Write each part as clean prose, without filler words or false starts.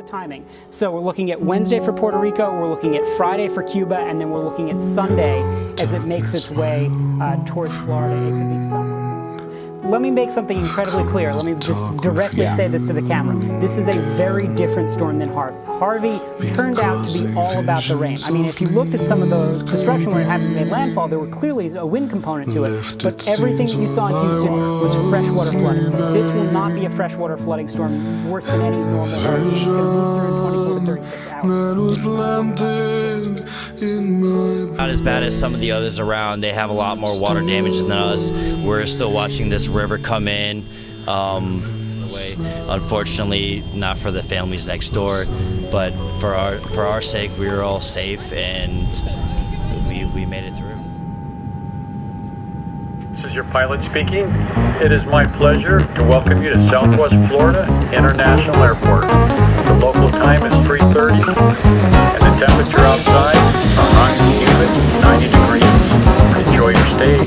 timing. So we're looking at Wednesday for Puerto Rico, we're looking at Friday for Cuba, and then we're looking at Sunday as it makes its way towards Florida. It could be summer. Let me make something incredibly clear. Let me just directly say this to the camera. This is a very different storm than Harvey. Harvey turned out to be all about the rain. I mean, if you looked at some of the destruction where it hadn't made landfall, there were clearly a wind component to it, but everything that you saw in Houston was freshwater flooding. This will not be a freshwater flooding storm worse than any normal hurricane. It's going to move through in 24 to 36 hours. Not as bad as some of the others around. They have a lot more water damage than us. We're still watching this river come in. Unfortunately, not for the families next door, but for our sake, we were all safe and we made it through. This is your pilot speaking. It is my pleasure to welcome you to Southwest Florida International Airport. The local time is 3:30, and the temperature outside around humid 90 degrees. Enjoy your stay.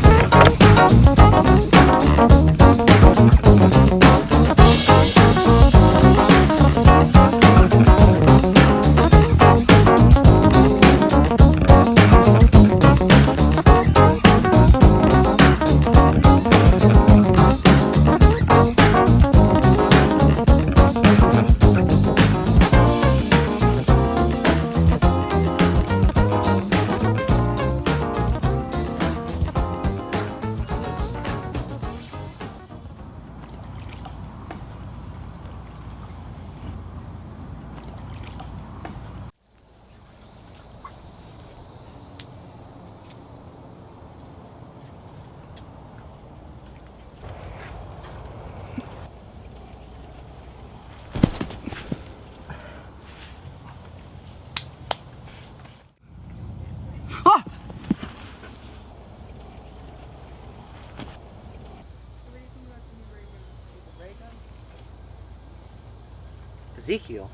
Ezekiel.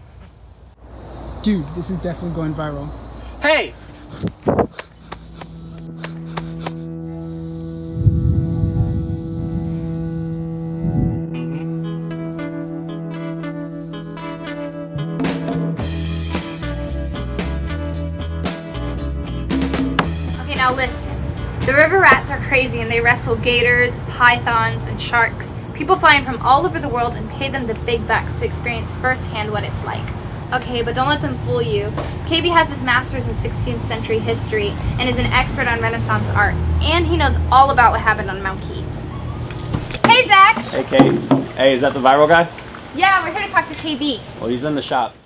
Dude, this is definitely going viral. Hey! Okay, now listen. The river rats are crazy and they wrestle gators, pythons, and sharks. People fly in from all over the world and pay them the big bucks to experience firsthand what it's like. Okay, but don't let them fool you. KB has his master's in 16th century history and is an expert on Renaissance art. And he knows all about what happened on Mount Key. Hey, Zach! Hey, Kate. Hey, is that the viral guy? Yeah, we're here to talk to KB. Well, he's in the shop.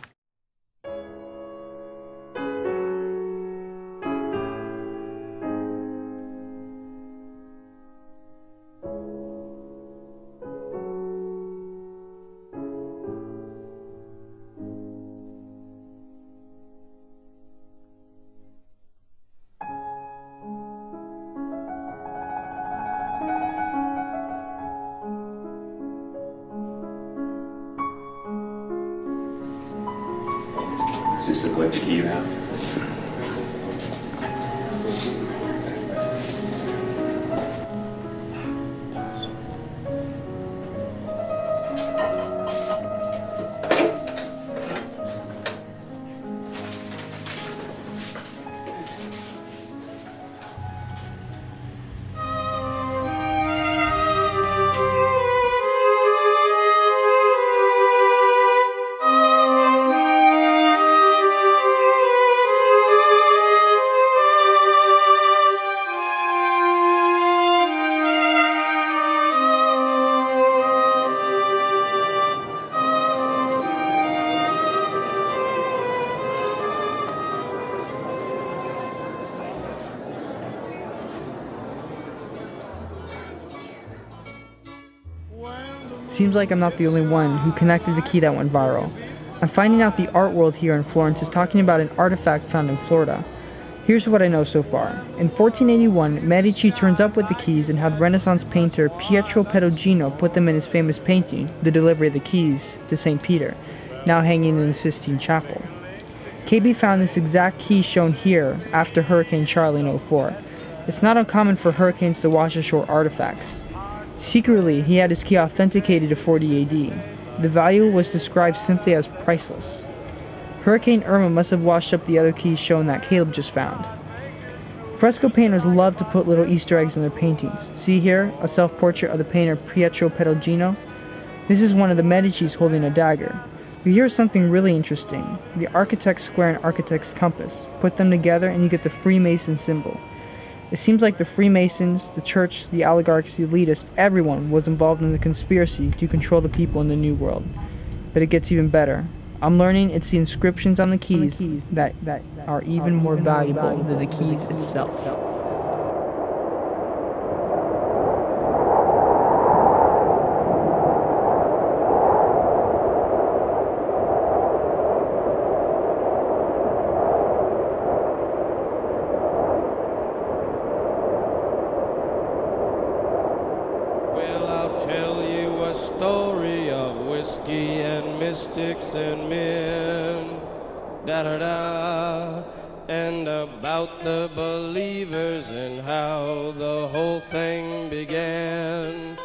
Is this the collector key you have? Seems like I'm not the only one who connected the key that went viral. I'm finding out the art world here in Florence is talking about an artifact found in Florida. Here's what I know so far. In 1481, Medici turns up with the keys and had Renaissance painter Pietro Perugino put them in his famous painting, The Delivery of the Keys to St. Peter, now hanging in the Sistine Chapel. KB found this exact key shown here after Hurricane Charlie in '04. It's not uncommon for hurricanes to wash ashore artifacts. Secretly, he had his key authenticated to 40 AD. The value was described simply as priceless. Hurricane Irma must have washed up the other keys shown that Caleb just found. Fresco painters love to put little Easter eggs in their paintings. See here, a self-portrait of the painter Pietro Perugino. This is one of the Medicis holding a dagger. But here's something really interesting. The architect's square and architect's compass. Put them together and you get the Freemason symbol. It seems like the Freemasons, the church, the oligarchs, the elitists, everyone was involved in the conspiracy to control the people in the New World. But it gets even better. I'm learning it's the inscriptions on the keys that are even more valuable than the keys itself. Well, I'll tell you a story of whiskey and mystics and men, da-da-da, and about the believers and how the whole thing began,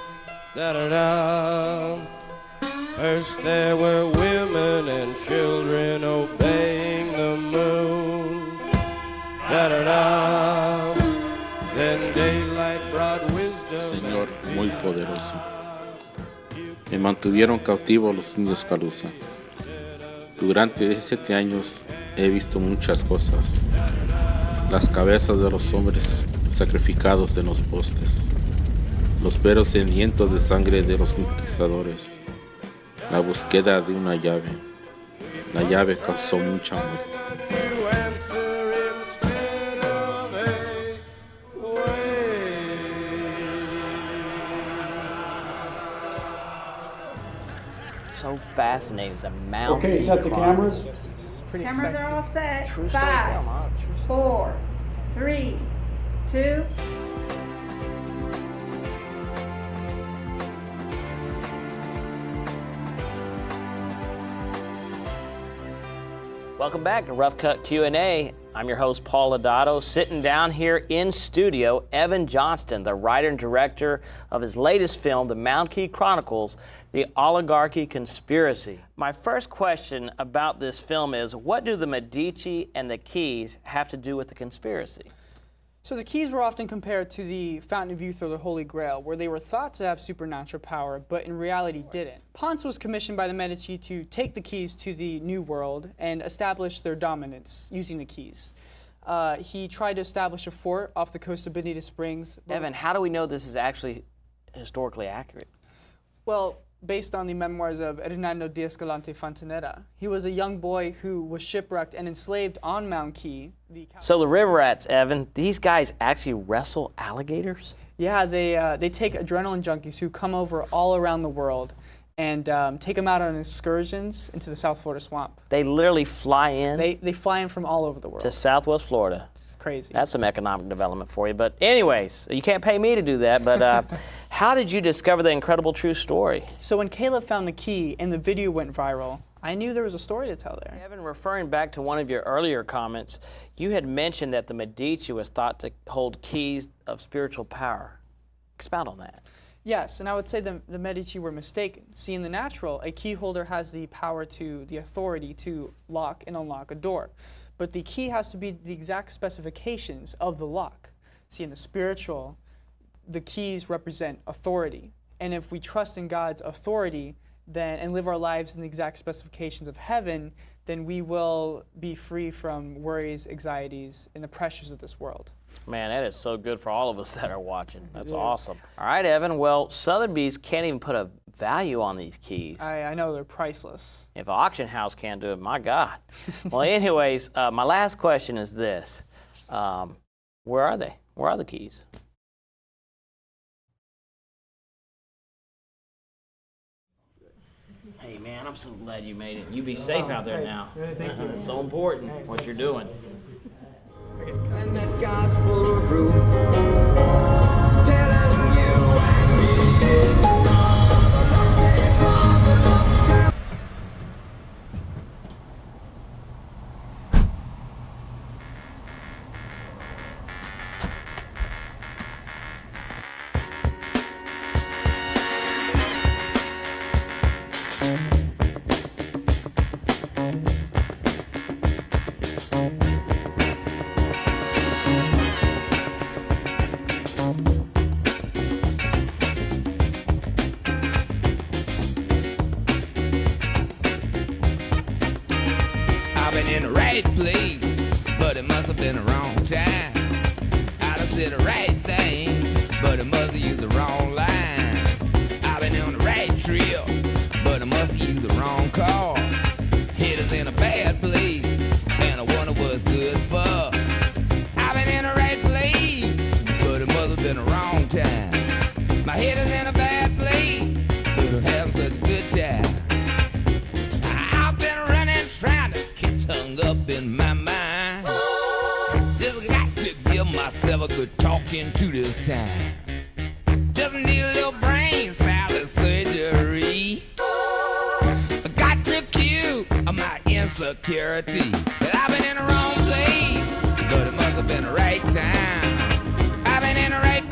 da-da-da. First there were women and children obeying the moon, da-da-da. Then daylight brought wisdom. Señor muy poderoso, me mantuvieron cautivo los indios Calusa. Durante 17 años he visto muchas cosas. Las cabezas de los hombres sacrificados en los postes, los veros sedientos de sangre de los conquistadores, la búsqueda de una llave. La llave causó mucha muerte. So fascinating, the mountain. Okay, set the cameras. This is pretty Cameras exciting. are all set. True story 5, film, huh? True story. 4, 3, 2. Welcome back to Rough Cut Q&A. I'm your host, Paul Lodato. Sitting down here in studio, Evan Johnston, the writer and director of his latest film, The Mound Key Chronicles, The Oligarchy Conspiracy. My first question about this film is, what do the Medici and the Keys have to do with the conspiracy? So the keys were often compared to the Fountain of Youth or the Holy Grail, where they were thought to have supernatural power, but in reality didn't. Ponce was commissioned by the Medici to take the keys to the New World and establish their dominance using the keys. He tried to establish a fort off the coast of Bonita Springs. Evan, how do we know this is actually historically accurate? Well, based on the memoirs of Hernando de Escalante Fontaneda. He was a young boy who was shipwrecked and enslaved on Mount Key. So the river rats, Evan, these guys actually wrestle alligators? Yeah, they take adrenaline junkies who come over all around the world and take them out on excursions into the South Florida swamp. They literally fly in? They fly in from all over the world. To Southwest Florida. It's crazy. That's some economic development for you. But anyways, you can't pay me to do that, but how did you discover the incredible true story? So when Caleb found the key and the video went viral, I knew there was a story to tell there. Evan, referring back to one of your earlier comments, you had mentioned that the Medici was thought to hold keys of spiritual power. Expound on that. Yes, and I would say the Medici were mistaken. See, in the natural, a key holder has the power the authority to lock and unlock a door. But the key has to be the exact specifications of the lock. See, in the spiritual, the keys represent authority. And if we trust in God's authority and live our lives in the exact specifications of heaven, then we will be free from worries, anxieties, and the pressures of this world. Man, that is so good for all of us that are watching. That's awesome. All right, Evan. Well, Sotheby's can't even put a value on these keys. I know, they're priceless. If an auction house can't do it, my God. Well, anyways, my last question is this. Where are they? Where are the keys? Hey, man, I'm so glad you made it. You be safe out there now. Thank you. It's so important what you're doing. And that gospel group telling you and me. right place, but it must have been the wrong time. I done said the right thing, but it must have used the wrong line. I've been on the right trail, but I must have used the wrong car. Head is in a bad place, and I wonder what's good for. I've been in the right place, but it must have been the wrong time. My head is in a bad place, but I'm having such a good time. I've been running, trying to get hung up in my mind. Just got to give myself a good talking to this time. Just need a little brain salad surgery. I got to cure my insecurity. But I've been in the wrong place, but it must have been the right time. I've been in the right